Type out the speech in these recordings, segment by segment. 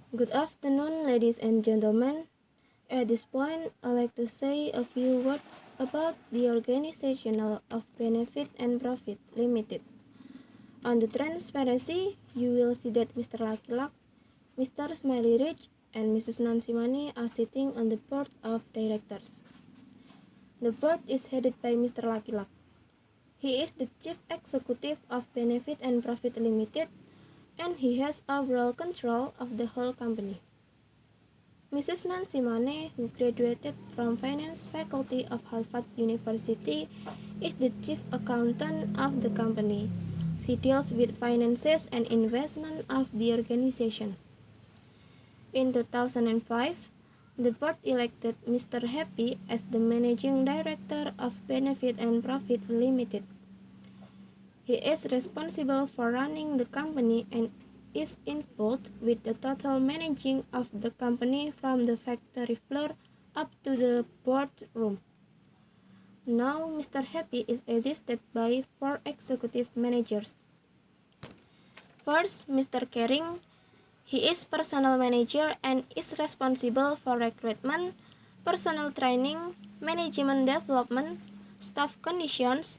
Good afternoon, ladies and gentlemen. At this point, I'd like to say a few words about the organizational of Benefit and Profit Limited. On the transparency, you will see that Mr. Lucky Luck, Mr. Smiley Rich, and Mrs. Nancy Money are sitting on the board of directors. The board is headed by Mr. Lucky Luck. He is the chief executive of Benefit and Profit Limited, and he has overall control of the whole company. Mrs. Nancy Money, who graduated from finance faculty of Harvard University, is the chief accountant of the company. She deals with finances and investment of the organization. In 2005, the board elected Mr. Happy as the managing director of Benefit and Profit Limited. He is responsible for running the company and is involved with the total managing of the company from the factory floor up to the boardroom. Now, Mr. Happy is assisted by 4 executive managers. First, Mr. Caring. He is personnel manager and is responsible for recruitment, personnel training, management development, staff conditions,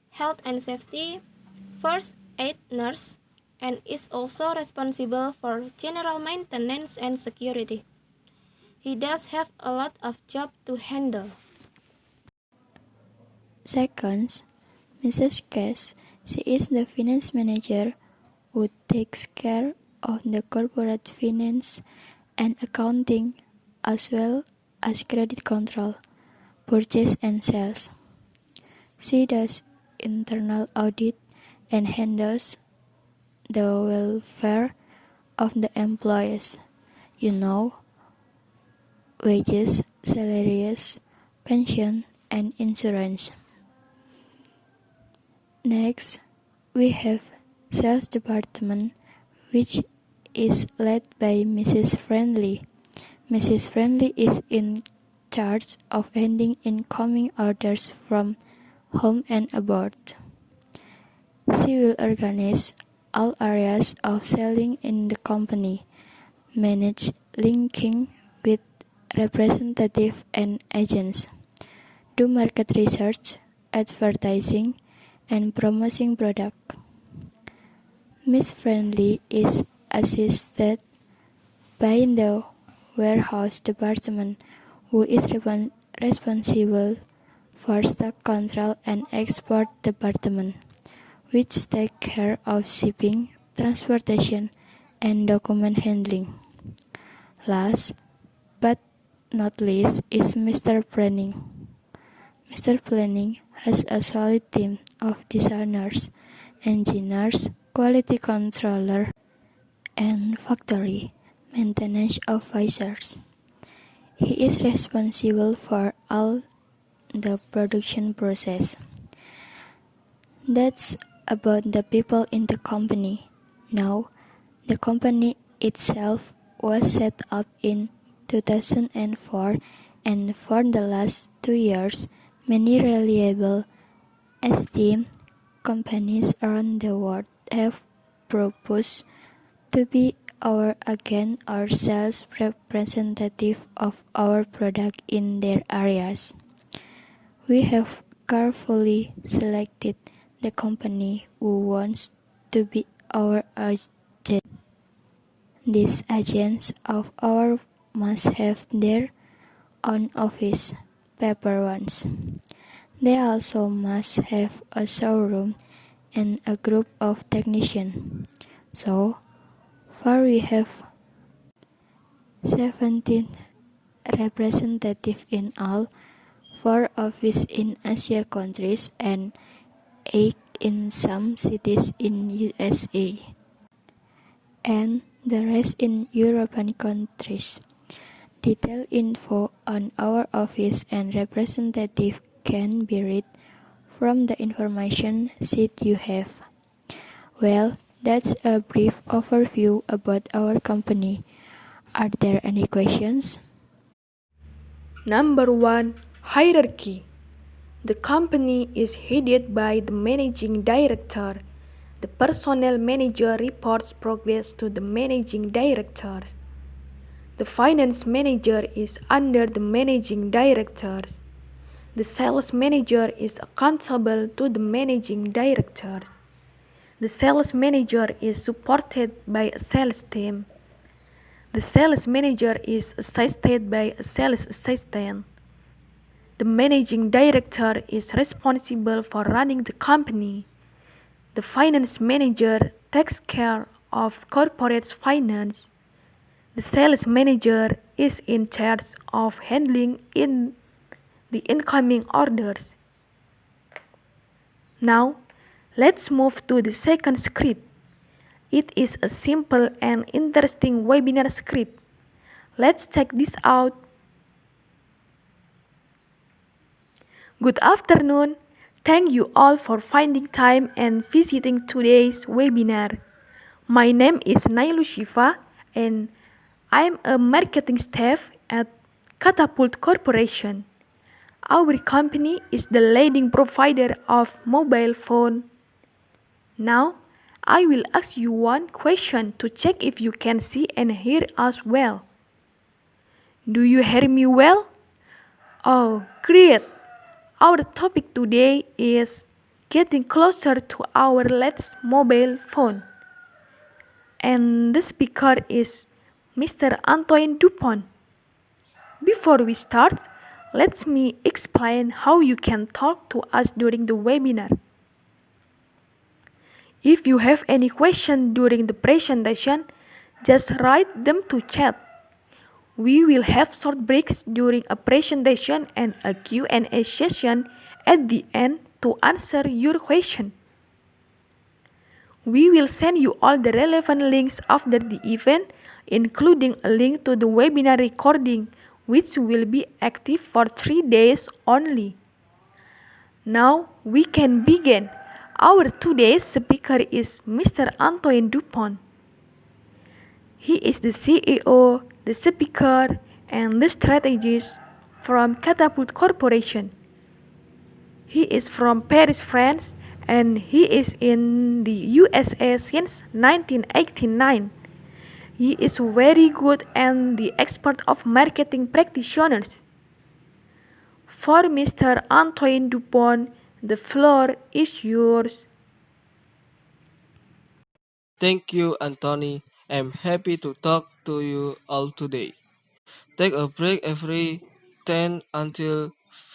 health and safety, first aid nurse, and is also responsible for general maintenance and security. He does have a lot of job to handle. Second, Mrs. Cash. She is the finance manager who takes care of the corporate finance and accounting as well as credit control, purchase and sales. She does internal audit and handles the welfare of the employees, wages, salaries, pension, and insurance. Next, we have sales department, which is led by Mrs. Friendly. Mrs. Friendly is in charge of handling incoming orders from home and abroad. She will organize all areas of selling in the company, manage linking with representatives and agents, do market research, advertising, and promoting product. Miss Friendly is assisted by the warehouse department, who is responsible for stock control, and export department, which take care of shipping, transportation, and document handling. Last but not least is Mr. Planning. Mr. Planning has a solid team of designers, engineers, quality controller, and factory maintenance officers. He is responsible for all the production process. That's about the people in the company. Now, the company itself was set up in 2004, and for the last 2 years, many reliable esteemed companies around the world have proposed to be our agent or sales representative of our product in their areas. We have carefully selected the company who wants to be our agent. These agents of ours must have their own office, paper ones. They also must have a showroom and a group of technicians. So far we have 17 representatives in all, 4 offices in Asia countries and 8 in some cities in USA, and the rest in European countries. Detailed info on our office and representative can be read from the information sheet you have. Well, that's a brief overview about our company. Are there any questions? Number 1. Hierarchy. The company is headed by the managing director. The personnel manager reports progress to the managing director. The finance manager is under the managing director. The sales manager is accountable to the managing director. The sales manager is supported by a sales team. The sales manager is assisted by a sales assistant. The managing director is responsible for running the company. The finance manager takes care of corporate finance. The sales manager is in charge of handling the incoming orders. Now, let's move to the second script. It is a simple and interesting webinar script. Let's check this out. Good afternoon. Thank you all for finding time and visiting today's webinar. My name is Nailu Shiva and I'm a marketing staff at Catapult Corporation. Our company is the leading provider of mobile phone. Now, I will ask you one question to check if you can see and hear us well. Do you hear me well? Oh, great! Our topic today is getting closer to our latest mobile phone. And the speaker is Mr. Antoine Dupont. Before we start, let me explain how you can talk to us during the webinar. If you have any question during the presentation, just write them to chat. We will have short breaks during a presentation and a Q&A session at the end to answer your question. We will send you all the relevant links after the event, including a link to the webinar recording, which will be active for 3 days only. Now we can begin. Our today's speaker is Mr. Antoine Dupont. He is the CEO, the speaker, and the strategist from Catapult Corporation. He is from Paris, France, and he is in the USA since 1989. He is very good and the expert of marketing practitioners. For Mr. Antoine Dupont, the floor is yours. Thank you, Anthony. I'm happy to talk to you all today. Take a break every 10 until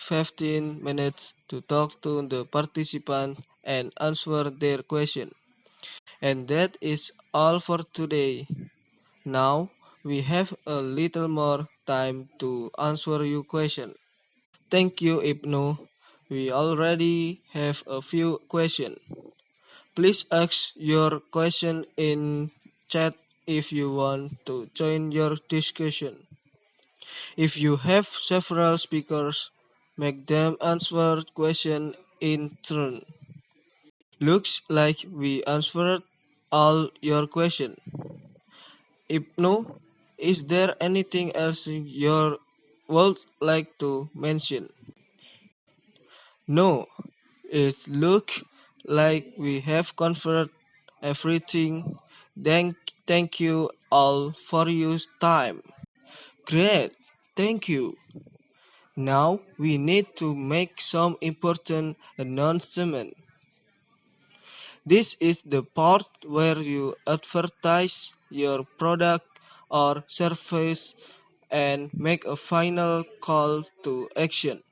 15 minutes to talk to the participant and answer their question. And that is all for today. Now we have a little more time to answer your question. Thank you, Ibnu. We already have a few questions. Please ask your question in chat if you want to join your discussion. If you have several speakers, make them answer question in turn. Looks like we answered all your question. Ibnu, is there anything else you would like to mention? No, it looks like we have covered everything. Thank you all for your time. Great, thank you. Now we need to make some important announcement. This is the part where you advertise your product or service and make a final call to action.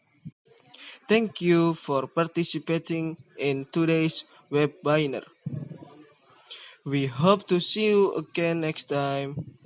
Thank you for participating in today's webinar. We hope to see you again next time.